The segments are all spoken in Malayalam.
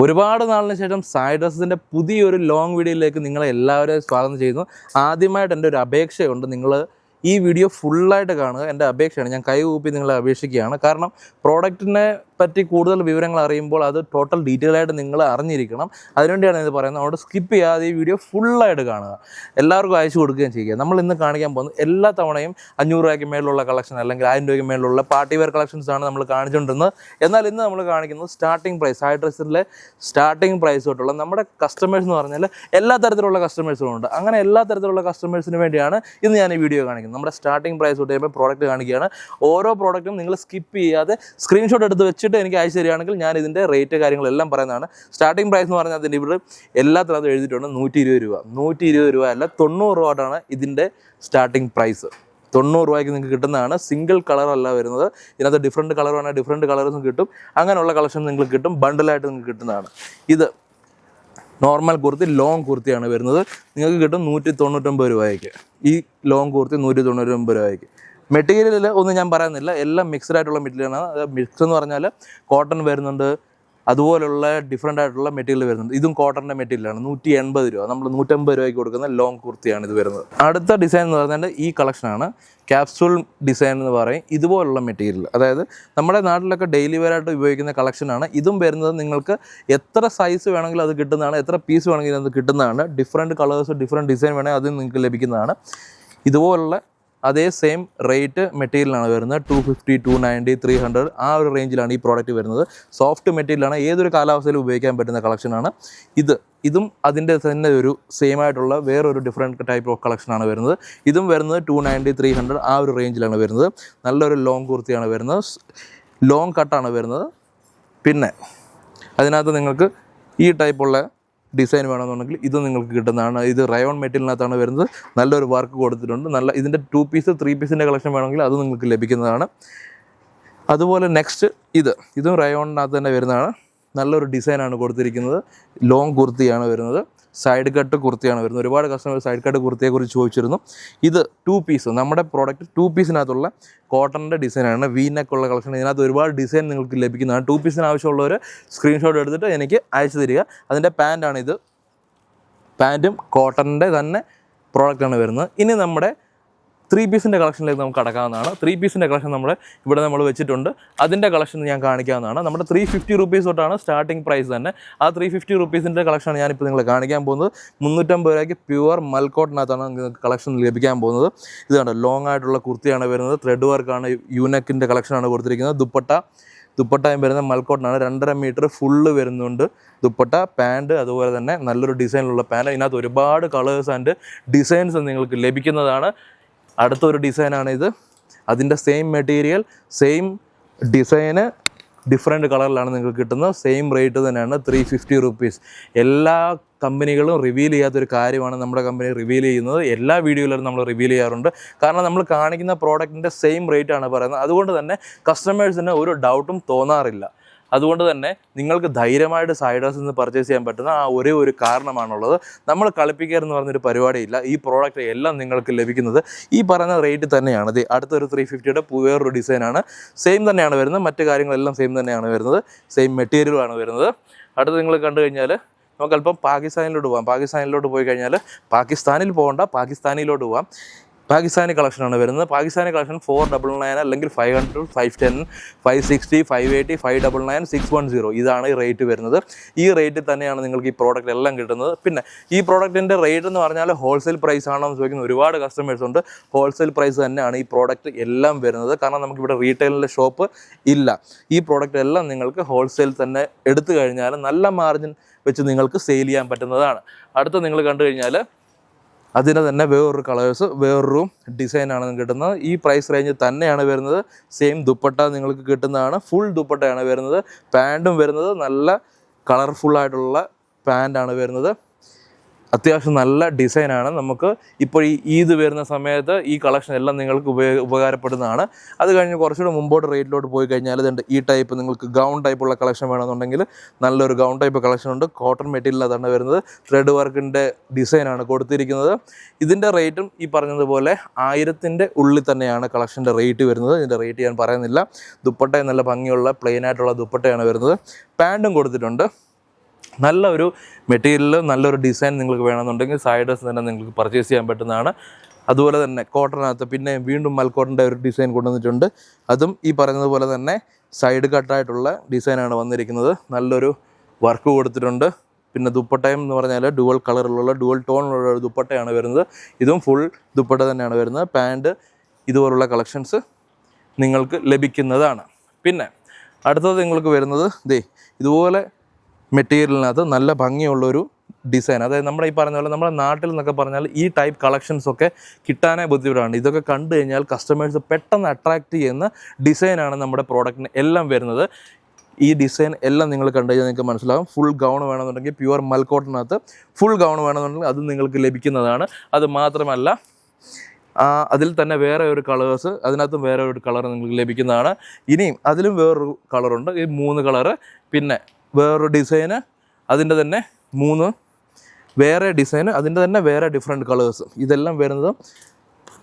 ഒരുപാട് നാളിന് ശേഷം സായി ഡ്രസ്സിൻ്റെ പുതിയൊരു ലോങ് വീഡിയോയിലേക്ക് നിങ്ങളെ എല്ലാവരെയും സ്വാഗതം ചെയ്യുന്നു. ആദ്യമായിട്ട് എൻ്റെ ഒരു അപേക്ഷയുണ്ട്, നിങ്ങൾ ഈ വീഡിയോ ഫുള്ളായിട്ട് കാണുക. എൻ്റെ അപേക്ഷയാണ്, ഞാൻ കൈ കൂപ്പി നിങ്ങളെ അപേക്ഷിക്കുകയാണ്. കാരണം പ്രോഡക്റ്റിനെ പറ്റി കൂടുതൽ വിവരങ്ങൾ അറിയുമ്പോൾ അത് ടോട്ടൽ ഡീറ്റെയിൽ ആയിട്ട് നിങ്ങൾ അറിഞ്ഞിരിക്കണം. അതിനുവേണ്ടിയാണ് ഇത് പറയുന്നത്. അതുകൊണ്ട് സ്കിപ്പ് ചെയ്യാതെ ഈ വീഡിയോ ഫുള്ളായിട്ട് കാണുക, എല്ലാവർക്കും അയച്ചു കൊടുക്കുകയും ചെയ്യുക. നമ്മൾ ഇന്ന് കാണിക്കാൻ പോകുന്നത് എല്ലാ തവണയും 500 രൂപയ്ക്ക് മേലുള്ള കളക്ഷൻ അല്ലെങ്കിൽ 1000 രൂപയ്ക്ക് മേലുള്ള പാർട്ടി വെയർ കളക്ഷൻസാണ് നമ്മൾ കാണിച്ചുകൊണ്ടിരുന്നത്. എന്നാൽ ഇന്ന് നമ്മൾ കാണിക്കുന്നത് സ്റ്റാർട്ടിംഗ് പ്രൈസ്, സായി ഡ്രസ്സിലെ സ്റ്റാർട്ടിംഗ് പ്രൈസ് തൊട്ടുള്ള നമ്മുടെ കസ്റ്റമേഴ്സ് എന്ന് പറഞ്ഞാൽ എല്ലാ തരത്തിലുള്ള കസ്റ്റമേഴ്സും ഉണ്ട്. അങ്ങനെ എല്ലാ തരത്തിലുള്ള കസ്റ്റമേഴ്സിന് വേണ്ടിയാണ് ഇന്ന് ഞാൻ ഈ വീഡിയോ കാണിക്കുന്നത്. നമ്മുടെ സ്റ്റാർട്ടിംഗ് പ്രൈസ് തൊട്ട് കഴിയുമ്പോൾ പ്രോഡക്റ്റ് കാണിക്കുകയാണ്. ഓരോ പ്രോഡക്റ്റും നിങ്ങൾ സ്കിപ്പ് ചെയ്യാതെ സ്ക്രീൻഷോട്ട് എടുത്ത് വെച്ചിട്ട് എനിക്ക് അയച്ചു തരികയാണെങ്കിൽ ഞാൻ ഇതിൻ്റെ റേറ്റ് കാര്യങ്ങളെല്ലാം പറയുന്നതാണ്. സ്റ്റാർട്ടിംഗ് പ്രൈസ് എന്ന് പറഞ്ഞാൽ അതിൻ്റെ ഇവിടെ എല്ലാത്തിനകത്തും എഴുതിയിട്ടുണ്ട് 120 രൂപ. 120 രൂപ അല്ല, 90 രൂപയാണ് ഇതിൻ്റെ സ്റ്റാർട്ടിംഗ് പ്രൈസ്. 90 രൂപയ്ക്ക് നിങ്ങൾക്ക് കിട്ടുന്നതാണ്. സിംഗിൾ കളറല്ല വരുന്നത്, ഇതിനകത്ത് ഡിഫറെൻറ്റ് കളർ വേണമെങ്കിൽ ഡിഫറെൻറ്റ് കളേഴ്സും കിട്ടും. അങ്ങനെയുള്ള കളക്ഷൻ നിങ്ങൾക്ക് കിട്ടും, ബണ്ടിലായിട്ട് നിങ്ങൾക്ക് കിട്ടുന്നതാണ്. ഇത് നോർമൽ കുർത്തി, ലോങ് കുർത്തിയാണ് വരുന്നത്. നിങ്ങൾക്ക് കിട്ടും 199 രൂപയ്ക്ക്. ഈ ലോങ് കുർത്തി 199 രൂപയ്ക്ക്. മെറ്റീരിയലിൽ ഒന്നും ഞാൻ പറയുന്നില്ല, എല്ലാം മിക്സ്ഡ് ആയിട്ടുള്ള മെറ്റീരിയലാണ്. മിക്സ് എന്ന് പറഞ്ഞാൽ കോട്ടൺ വരുന്നുണ്ട്, അതുപോലുള്ള ഡിഫറെൻ്റ് ആയിട്ടുള്ള മെറ്റീരിയൽ വരുന്നുണ്ട്. ഇതും കോട്ടൻ്റെ മെറ്റീരിയലാണ്. 180 രൂപ. നമ്മൾ 150 രൂപയ്ക്ക് കൊടുക്കുന്ന ലോങ് കുർത്തിയാണ് ഇത് വരുന്നത്. അടുത്ത ഡിസൈൻ എന്ന് പറഞ്ഞാൽ ഈ കളക്ഷനാണ്, ക്യാപ്സൂൾ ഡിസൈൻ എന്ന് പറയും. ഇതുപോലുള്ള മെറ്റീരിയൽ, അതായത് നമ്മുടെ നാട്ടിലൊക്കെ ഡെയിലി വെയർ ആയിട്ട് ഉപയോഗിക്കുന്ന കളക്ഷനാണ്. ഇതും വരുന്നത് നിങ്ങൾക്ക് എത്ര സൈസ് വേണമെങ്കിലും അത് കിട്ടുന്നതാണ്, എത്ര പീസ് വേണമെങ്കിലും അത് കിട്ടുന്നതാണ്. ഡിഫറെൻറ്റ് കളേഴ്സ്, ഡിഫറെൻറ്റ് ഡിസൈൻ വേണമെങ്കിൽ അത് നിങ്ങൾക്ക് ലഭിക്കുന്നതാണ്. ഇതുപോലുള്ള അതേ സെയിം റേറ്റ് മെറ്റീരിയലാണ് വരുന്നത്. 250, 290, 300 ആ ഒരു റേഞ്ചിലാണ് ഈ പ്രോഡക്റ്റ് വരുന്നത്. സോഫ്റ്റ് മെറ്റീരിയലാണ്, ഏതൊരു കാലാവസ്ഥയിലും ഉപയോഗിക്കാൻ പറ്റുന്ന കളക്ഷനാണ്. ഇതും അതിൻ്റെ തന്നെ ഒരു സെയിം ആയിട്ടുള്ള വേറൊരു ഡിഫറെൻറ്റ് ടൈപ്പ് ഓഫ് കളക്ഷനാണ് വരുന്നത്. ഇതും വരുന്നത് 290, 300 ആ ഒരു റേഞ്ചിലാണ് വരുന്നത്. നല്ലൊരു ലോങ് കുർത്തിയാണ് വരുന്നത്, ലോങ് കട്ടാണ് വരുന്നത്. പിന്നെ അതിനകത്ത് നിങ്ങൾക്ക് ഈ ടൈപ്പുള്ള ഡിസൈൻ വേണമെന്നുണ്ടെങ്കിൽ ഇത് നിങ്ങൾക്ക് കിട്ടുന്നതാണ്. ഇത് റയോൺ മെറ്റീരിയലിനകത്താണ് വരുന്നത്. നല്ലൊരു വർക്ക് കൊടുത്തിട്ടുണ്ട്. ഇതിൻ്റെ 2 പീസ് 3 പീസിൻ്റെ കളക്ഷൻ വേണമെങ്കിൽ അത് നിങ്ങൾക്ക് ലഭിക്കുന്നതാണ്. അതുപോലെ നെക്സ്റ്റ് ഇതും റയോണിനകത്ത് തന്നെ വരുന്നതാണ്. നല്ലൊരു ഡിസൈനാണ് കൊടുത്തിരിക്കുന്നത്. ലോങ് കുർത്തിയാണ് വരുന്നത്, സൈഡ് കട്ട് കുർത്തിയാണ് വരുന്നത്. ഒരുപാട് കസ്റ്റമർ സൈഡ് കട്ട് കുർത്തിയെക്കുറിച്ച് ചോദിച്ചിരുന്നു. ഇത് 2 പീസ്, നമ്മുടെ പ്രോഡക്റ്റ് 2 പീസിനകത്തുള്ള കോട്ടൻ്റെ ഡിസൈനാണ്. വീനെക്കുള്ള കളക്ഷൻ. ഇതിനകത്ത് ഒരുപാട് ഡിസൈൻ നിങ്ങൾക്ക് ലഭിക്കുന്നതാണ്. 2 പീസിന് ആവശ്യമുള്ളവർ സ്ക്രീൻഷോട്ട് എടുത്തിട്ട് എനിക്ക് അയച്ചു തരിക. അതിൻ്റെ പാൻറ്റാണിത്. പാൻറ്റും കോട്ടൻ്റെ തന്നെ പ്രോഡക്റ്റാണ് വരുന്നത്. ഇനി നമ്മുടെ 3 പീസിൻ്റെ കളക്ഷനിലേക്ക് നമുക്ക് കടക്കാവുന്നതാണ്. 3 പീസിൻ്റെ കളക്ഷൻ ഇവിടെ നമ്മൾ വെച്ചിട്ടുണ്ട്. അതിൻ്റെ കളക്ഷൻ ഞാൻ കാണിക്കാവുന്നതാണ്. നമ്മുടെ 350 റുപ്പീസ് തൊട്ടാണ് സ്റ്റാർട്ടിംഗ് പ്രൈസ് തന്നെ. ആ 350 റുപ്പീസിൻ്റെ കളക്ഷനാണ് ഞാനിപ്പോൾ നിങ്ങളെ കാണിക്കാൻ പോകുന്നത്. 350 രൂപയ്ക്ക് പ്യുവർ മൽക്കോട്ടിനകത്താണ് നിങ്ങൾക്ക് കളക്ഷൻ ലഭിക്കാൻ പോകുന്നത്. ഇത് കണ്ടോ, ലോങ് ആയിട്ടുള്ള കുർത്തിയാണ് വരുന്നത്. ത്രെഡ് വർക്കാണ്, യൂനെക്കിൻ്റെ കളക്ഷനാണ് കൊടുത്തിരിക്കുന്നത്. ദുപ്പട്ടയും വരുന്ന മൽക്കോട്ടിനാണ്. 2.5 മീറ്റർ ഫുള്ള് വരുന്നുണ്ട് ദുപ്പട്ട. പാൻറ്റ് അതുപോലെ തന്നെ നല്ലൊരു ഡിസൈനിലുള്ള പാൻറ്റ്. ഇതിനകത്ത് ഒരുപാട് കളേഴ്സ് ആൻഡ് ഡിസൈൻസ് നിങ്ങൾക്ക് ലഭിക്കുന്നതാണ്. അടുത്തൊരു ഡിസൈനാണ് ഇത്. അതിൻ്റെ സെയിം മെറ്റീരിയൽ, സെയിം ഡിസൈന്, ഡിഫറെൻറ്റ് കളറിലാണ് നിങ്ങൾക്ക് കിട്ടുന്നത്. സെയിം റേറ്റ് തന്നെയാണ്, 350 റുപ്പീസ്. എല്ലാ കമ്പനികളും റിവീൽ ചെയ്യാത്തൊരു കാര്യമാണ് നമ്മുടെ കമ്പനി റിവീൽ ചെയ്യുന്നത്. എല്ലാ വീഡിയോയിലും നമ്മൾ റിവീൽ ചെയ്യാറുണ്ട്. കാരണം നമ്മൾ കാണിക്കുന്ന പ്രോഡക്റ്റിൻ്റെ സെയിം റേറ്റാണ് പറയുന്നത്. അതുകൊണ്ട് തന്നെ കസ്റ്റമേഴ്സിന് ഒരു ഡൗട്ടും തോന്നാറില്ല. അതുകൊണ്ട് തന്നെ നിങ്ങൾക്ക് ധൈര്യമായിട്ട് സായി ഡ്രസ്സിൽ നിന്ന് പർച്ചേസ് ചെയ്യാൻ പറ്റുന്ന ആ ഒരേ ഒരു കാരണമാണുള്ളത്. നമ്മൾ കളിപ്പിക്കാറെന്ന് പറഞ്ഞൊരു പരിപാടിയില്ല. ഈ പ്രോഡക്റ്റ് എല്ലാം നിങ്ങൾക്ക് ലഭിക്കുന്നത് ഈ പറയുന്ന റേറ്റ് തന്നെയാണ്. അടുത്തൊരു 350യുടെ വേറൊരു ഡിസൈനാണ്. സെയിം തന്നെയാണ് വരുന്നത്. മറ്റു കാര്യങ്ങളെല്ലാം സെയിം തന്നെയാണ് വരുന്നത്. സെയിം മെറ്റീരിയലാണ് വരുന്നത്. അടുത്ത് നിങ്ങൾ കണ്ടു കഴിഞ്ഞാൽ നമുക്കല്പം പാകിസ്ഥാനിലോട്ട് പോകാം. പാകിസ്ഥാനിലോട്ട് പോയി കഴിഞ്ഞാൽ പാകിസ്ഥാനിൽ പോകേണ്ട, പാകിസ്ഥാനിലോട്ട് പോകാം. പാകിസ്ഥാനി കളക്ഷനാണ് വരുന്നത്. പാകിസ്ഥാനി കളക്ഷൻ 499 അല്ലെങ്കിൽ 500, 510, 560, 580, 599, 610 ഇതാണ് ഈ റേറ്റ് വരുന്നത്. ഈ റേറ്റിൽ തന്നെയാണ് നിങ്ങൾക്ക് ഈ പ്രോഡക്റ്റ് എല്ലാം കിട്ടുന്നത്. പിന്നെ ഈ പ്രോഡക്റ്റിൻ്റെ റേറ്റ് എന്ന് പറഞ്ഞാൽ ഹോൾസെയിൽ പ്രൈസ് ആണോ എന്ന് ചോദിക്കുന്ന ഒരുപാട് കസ്റ്റമേഴ്സ് ഉണ്ട്. ഹോൾസെയിൽ പ്രൈസ് തന്നെയാണ് ഈ പ്രോഡക്റ്റ് എല്ലാം വരുന്നത്. കാരണം നമുക്കിവിടെ റീറ്റെയിലിൻ്റെ ഷോപ്പ് ഇല്ല. ഈ പ്രോഡക്റ്റ് എല്ലാം നിങ്ങൾക്ക് ഹോൾസെയിൽ തന്നെ എടുത്തു കഴിഞ്ഞാൽ നല്ല മാർജിൻ വെച്ച് നിങ്ങൾക്ക് സെയിൽ ചെയ്യാൻ പറ്റുന്നതാണ്. അടുത്ത് നിങ്ങൾ കണ്ടു കഴിഞ്ഞാൽ അതിന് തന്നെ വേറൊരു കളേഴ്സ്, വേറൊരു ഡിസൈനാണ് നിങ്ങൾക്ക് കിട്ടുന്നത്. ഈ പ്രൈസ് റേഞ്ച് തന്നെയാണ് വരുന്നത്. സെയിം ദുപ്പട്ട നിങ്ങൾക്ക് കിട്ടുന്നതാണ്. ഫുൾ ദുപ്പട്ടയാണ് വരുന്നത്. പാൻറ്റും വരുന്നത് നല്ല കളർഫുള്ളായിട്ടുള്ള പാൻറ്റാണ് വരുന്നത്. അത്യാവശ്യം നല്ല ഡിസൈനാണ്. നമുക്ക് ഇപ്പോൾ ഈ ഈദ് വരുന്ന സമയത്ത് ഈ കളക്ഷൻ എല്ലാം നിങ്ങൾക്ക് ഉപകാരപ്പെടുന്നതാണ്. അത് കഴിഞ്ഞ് കുറച്ചുകൂടെ മുമ്പോട്ട് റേറ്റിലോട്ട് പോയി കഴിഞ്ഞാൽ ഇതുണ്ട് ഈ ടൈപ്പ് നിങ്ങൾക്ക് ഗൗൺ ടൈപ്പുള്ള കളക്ഷൻ വേണമെന്നുണ്ടെങ്കിൽ നല്ലൊരു ഗൗൺ ടൈപ്പ് കളക്ഷൻ ഉണ്ട്. കോട്ടൺ മെറ്റീരിയലിനകത്താണ് വരുന്നത്. ത്രെഡ് വർക്കിൻ്റെ ഡിസൈനാണ് കൊടുത്തിരിക്കുന്നത്. ഇതിൻ്റെ റേറ്റും ഈ പറഞ്ഞതുപോലെ 1000ൻ്റെ ഉള്ളിൽ തന്നെയാണ് കളക്ഷൻ്റെ റേറ്റ് വരുന്നത്. ഇതിൻ്റെ റേറ്റ് ഞാൻ പറയുന്നില്ല. ദുപ്പട്ട നല്ല ഭംഗിയുള്ള പ്ലെയിൻ ആയിട്ടുള്ള ദുപ്പട്ടയാണ് വരുന്നത്. പാൻറ്റും കൊടുത്തിട്ടുണ്ട്. നല്ലൊരു മെറ്റീരിയൽ, നല്ലൊരു ഡിസൈൻ നിങ്ങൾക്ക് വേണമെന്നുണ്ടെങ്കിൽ സൈഡസ് തന്നെ നിങ്ങൾക്ക് പർച്ചേസ് ചെയ്യാൻ പറ്റുന്നതാണ്. അതുപോലെ തന്നെ കോട്ടനകത്ത് പിന്നെ വീണ്ടും മൽക്കോട്ടൻ്റെ ഒരു ഡിസൈൻ കൊണ്ടുവന്നിട്ടുണ്ട്. അതും ഈ പറയുന്നതുപോലെ തന്നെ സൈഡ് കട്ടായിട്ടുള്ള ഡിസൈനാണ് വന്നിരിക്കുന്നത്. നല്ലൊരു വർക്ക് കൊടുത്തിട്ടുണ്ട്. പിന്നെ ദുപ്പട്ടയും എന്ന് പറഞ്ഞാൽ ഡുവൽ കളറിലുള്ള ഡുവൽ ടോണിലുള്ള ഒരു ദുപ്പട്ടയാണ് വരുന്നത്. ഇതും ഫുൾ ദുപ്പട്ട തന്നെയാണ് വരുന്നത്. പാൻറ്റ് ഇതുപോലുള്ള കളക്ഷൻസ് നിങ്ങൾക്ക് ലഭിക്കുന്നതാണ്. പിന്നെ അടുത്തത് നിങ്ങൾക്ക് വരുന്നത് ഇതുപോലെ മെറ്റീരിയലിനകത്ത് നല്ല ഭംഗിയുള്ളൊരു ഡിസൈൻ. അതായത് നമ്മുടെ ഈ പറഞ്ഞ പോലെ നമ്മുടെ നാട്ടിൽ എന്നൊക്കെ പറഞ്ഞാൽ ഈ ടൈപ്പ് കളക്ഷൻസൊക്കെ കിട്ടാനേ ബുദ്ധിമുട്ടാണ്. ഇതൊക്കെ കണ്ടു കഴിഞ്ഞാൽ കസ്റ്റമേഴ്സ് പെട്ടെന്ന് അട്രാക്റ്റ് ചെയ്യുന്ന ഡിസൈനാണ് നമ്മുടെ പ്രോഡക്റ്റിന് എല്ലാം വരുന്നത്. ഈ ഡിസൈൻ എല്ലാം നിങ്ങൾ കണ്ടു കഴിഞ്ഞാൽ നിങ്ങൾക്ക് മനസ്സിലാവും. ഫുൾ ഗൗൺ വേണമെന്നുണ്ടെങ്കിൽ പ്യുവർ മൽക്കോട്ടിനകത്ത് ഫുൾ ഗൗൺ വേണമെന്നുണ്ടെങ്കിൽ അത് നിങ്ങൾക്ക് ലഭിക്കുന്നതാണ്. അത് മാത്രമല്ല അതിൽ തന്നെ വേറെ ഒരു കളേഴ്സ്, അതിനകത്തും വേറെ ഒരു കളർ നിങ്ങൾക്ക് ലഭിക്കുന്നതാണ്. ഇനിയും അതിലും വേറൊരു കളറുണ്ട്. ഈ 3 കളറ്, പിന്നെ വേറൊരു ഡിസൈന്, അതിൻ്റെ തന്നെ 3 വേറെ ഡിസൈന്, അതിൻ്റെ തന്നെ വേറെ ഡിഫറെൻറ്റ് കളേഴ്സ്. ഇതെല്ലാം വരുന്നത്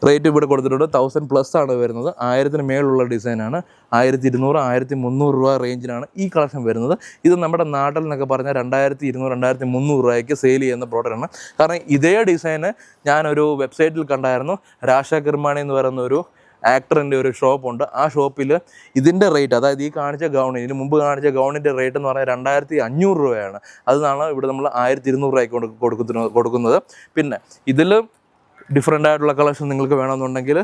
റേറ്റ് ഇവിടെ കൊടുത്തിട്ടുണ്ട്. 1000+ ആണ് വരുന്നത്. 1000-ന് മേലുള്ള ഡിസൈനാണ്. 1200, 1300 രൂപ റേഞ്ചിനാണ് ഈ കളക്ഷൻ വരുന്നത്. ഇത് നമ്മുടെ നാട്ടിൽ എന്നൊക്കെ പറഞ്ഞാൽ 2200, 2300 രൂപയ്ക്ക് സെയിൽ ചെയ്യുന്ന പ്രോഡക്റ്റാണ്. കാരണം ഇതേ ഡിസൈന് ഞാനൊരു വെബ്സൈറ്റിൽ കണ്ടായിരുന്നു. രാഷ കിർമാണി എന്ന് പറയുന്ന ഒരു ആക്ടറിൻ്റെ ഒരു ഷോപ്പുണ്ട്. ആ ഷോപ്പിൽ ഇതിൻ്റെ റേറ്റ്, അതായത് ഈ കാണിച്ച ഗൗണിന്, ഇതിന് മുമ്പ് കാണിച്ച ഗൗണിൻ്റെ റേറ്റ് എന്ന് പറഞ്ഞാൽ 2500 രൂപയാണ്. അതാണ് ഇവിടെ നമ്മൾ 1200 രൂപയ്ക്ക് കൊടുക്കുന്നത്. പിന്നെ ഇതിൽ ഡിഫറെൻ്റ് ആയിട്ടുള്ള കളക്ഷൻ നിങ്ങൾക്ക് വേണമെന്നുണ്ടെങ്കിൽ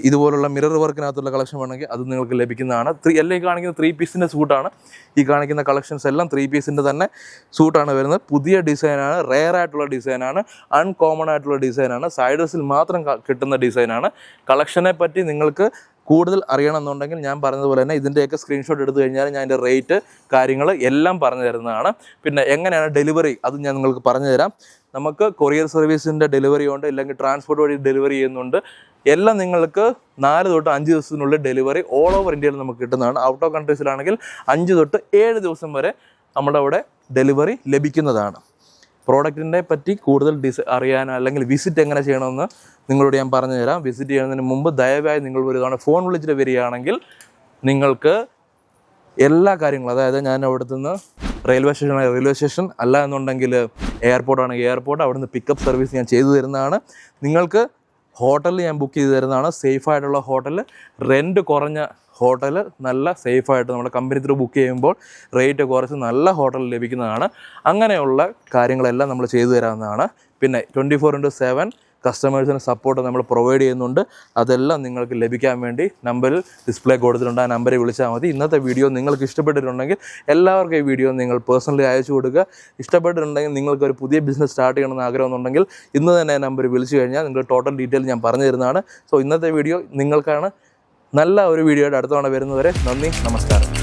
ഇതുപോലുള്ള മിറർ വർക്കിനകത്തുള്ള കളക്ഷൻ വേണമെങ്കിൽ അത് നിങ്ങൾക്ക് ലഭിക്കുന്നതാണ്. എല്ലാം ഈ കാണിക്കുന്ന 3 പീസിൻ്റെ സൂട്ടാണ്. ഈ കാണിക്കുന്ന കളക്ഷൻസ് എല്ലാം 3 പീസിൻ്റെ തന്നെ സൂട്ടാണ് വരുന്നത്. പുതിയ ഡിസൈനാണ്, റെയർ ആയിട്ടുള്ള ഡിസൈനാണ്, അൺകോമൺ ആയിട്ടുള്ള ഡിസൈനാണ്, സൈഡേഴ്സിൽ മാത്രം കിട്ടുന്ന ഡിസൈനാണ്. കളക്ഷനെ പറ്റി നിങ്ങൾക്ക് കൂടുതൽ അറിയണമെന്നുണ്ടെങ്കിൽ ഞാൻ പറഞ്ഞതുപോലെ തന്നെ ഇതിൻ്റെയൊക്കെ സ്ക്രീൻഷോട്ട് എടുത്തു കഴിഞ്ഞാൽ ഞാൻ അതിൻ്റെ റേറ്റ് കാര്യങ്ങൾ എല്ലാം പറഞ്ഞു തരുന്നതാണ്. പിന്നെ എങ്ങനെയാണ് ഡെലിവറി അത് ഞാൻ നിങ്ങൾക്ക് പറഞ്ഞു തരാം. നമുക്ക് കൊറിയർ സർവീസിൻ്റെ ഡെലിവറി ഉണ്ട്, ഇല്ലെങ്കിൽ ട്രാൻസ്പോർട്ട് വഴി ഡെലിവറി ചെയ്യുന്നുണ്ട്. എല്ലാം നിങ്ങൾക്ക് 4 തൊട്ട് 5 ദിവസത്തിനുള്ളിൽ ഡെലിവറി ഓൾ ഓവർ ഇന്ത്യയിൽ നമുക്ക് കിട്ടുന്നതാണ്. ഔട്ട് ഓഫ് കൺട്രീസിലാണെങ്കിൽ 5 തൊട്ട് 7 ദിവസം വരെ നമ്മുടെ അവിടെ ഡെലിവറി ലഭിക്കുന്നതാണ്. പ്രോഡക്റ്റിനെ പറ്റി കൂടുതൽ അറിയാൻ അല്ലെങ്കിൽ വിസിറ്റ് എങ്ങനെ ചെയ്യണമെന്ന് നിങ്ങളോട് ഞാൻ പറഞ്ഞു തരാം. വിസിറ്റ് ചെയ്യുന്നതിന് മുമ്പ് ദയവായി നിങ്ങൾ ഒരു തവണ ഫോൺ വിളിച്ചിട്ട് വരികയാണെങ്കിൽ നിങ്ങൾക്ക് എല്ലാ കാര്യങ്ങളും, അതായത് ഞാൻ അവിടുത്തെ നിന്ന് റെയിൽവേ സ്റ്റേഷൻ അല്ല എന്നുണ്ടെങ്കിൽ എയർപോർട്ടാണെങ്കിൽ എയർപോർട്ട്, അവിടുന്ന് പിക്കപ്പ് സർവീസ് ഞാൻ ചെയ്തു തരുന്നതാണ്. നിങ്ങൾക്ക് ഹോട്ടലിൽ ഞാൻ ബുക്ക് ചെയ്ത് തരുന്നതാണ്. സേഫായിട്ടുള്ള ഹോട്ടൽ, റെൻറ്റ് കുറഞ്ഞ ഹോട്ടൽ, നല്ല സേഫായിട്ട് നമ്മുടെ കമ്പനി ത്രൂ ബുക്ക് ചെയ്യുമ്പോൾ റേറ്റ് കുറച്ച് നല്ല ഹോട്ടൽ ലഭിക്കുന്നതാണ്. അങ്ങനെയുള്ള കാര്യങ്ങളെല്ലാം നമ്മൾ ചെയ്തു തരാവുന്നതാണ്. പിന്നെ 24/7 കസ്റ്റമേഴ്സിന് സപ്പോർട്ട് നമ്മൾ പ്രൊവൈഡ് ചെയ്യുന്നുണ്ട്. അതെല്ലാം നിങ്ങൾക്ക് ലഭിക്കാൻ വേണ്ടി നമ്പറിൽ ഡിസ്പ്ലേ കൊടുത്തിട്ടുണ്ട്. ആ നമ്പറിൽ വിളിച്ചാൽ മതി. ഇന്നത്തെ വീഡിയോ നിങ്ങൾക്ക് ഇഷ്ടപ്പെട്ടിട്ടുണ്ടെങ്കിൽ എല്ലാവർക്കും ഈ വീഡിയോ നിങ്ങൾ പേഴ്സണലി അയച്ചു കൊടുക്കുക. ഇഷ്ടപ്പെട്ടിട്ടുണ്ടെങ്കിൽ നിങ്ങൾക്കൊരു പുതിയ ബിസിനസ് സ്റ്റാർട്ട് ചെയ്യണമെന്ന് ആഗ്രഹമുണ്ടെങ്കിൽ ഇന്ന് തന്നെ നമ്പർ വിളിച്ചു കഴിഞ്ഞാൽ നിങ്ങൾ ടോട്ടൽ ഡീറ്റെയിൽ ഞാൻ പറഞ്ഞു തരുന്നതാണ്. സോ ഇന്നത്തെ വീഡിയോ നിങ്ങൾക്കാണ്. നല്ല ഒരു വീഡിയോയുടെ അടുത്ത തവണ വരുന്നവരെ നന്ദി, നമസ്കാരം.